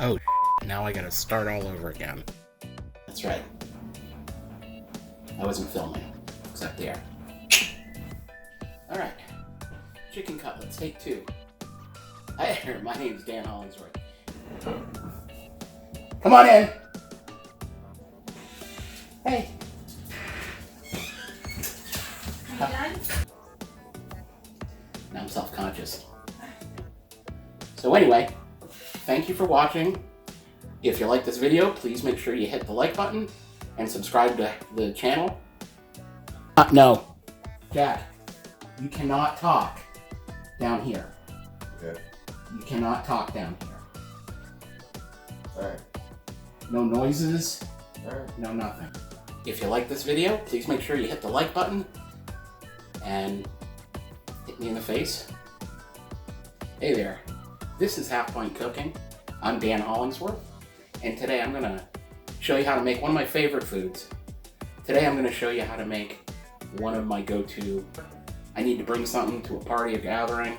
Oh, now I gotta start all over again. That's right. I wasn't filming, except there. Alright. Chicken cutlets, take 2. Hi there, my name's Dan Hollingsworth. Come on in! Hey! Are you done? Now I'm self-conscious. So anyway, thank you for watching. If you like this video, please make sure you hit the like button and subscribe to the channel. No. Jack, you cannot talk down here. Okay. You cannot talk down here. Alright. No noises, Alright. no nothing. If you like this video, please make sure you hit the like button and hit me in the face. Hey there, this is Half-Pint Cooking. I'm Dan Hollingsworth, and today I'm gonna show you how to make one of my favorite foods. Today I'm gonna show you how to make one of my go-to. I need to bring something to a party or gathering.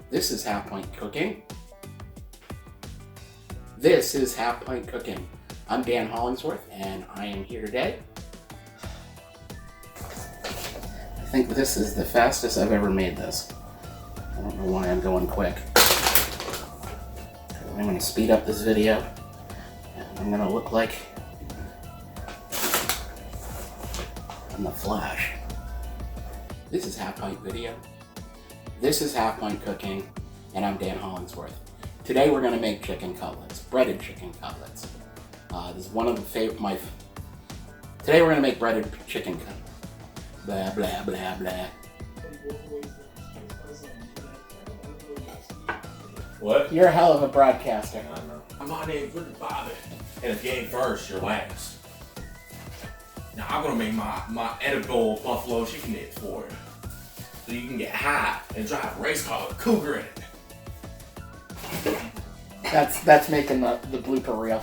This is Half-Pint Cooking. This is Half-Pint Cooking. I'm Dan Hollingsworth, and I am here today. I think this is the fastest I've ever made this. I don't know why I'm going quick. I'm going to speed up this video, and I'm going to look like I'm the Flash. This is Half-Pint Video. This is Half-Pint Cooking, and I'm Dan Hollingsworth. Today we're going to make chicken cutlets, breaded chicken cutlets. This is one of the favorite, Today we're going to make breaded chicken cutlets. Blah, blah, blah, blah. What? You're a hell of a broadcaster. I know. My name's Ricky Bobby. And if you ain't first, you're last. Now I'm gonna make my edible buffalo chicken nuggets for you. So you can get high and drive a race car with a cougar in it. That's making the blooper reel.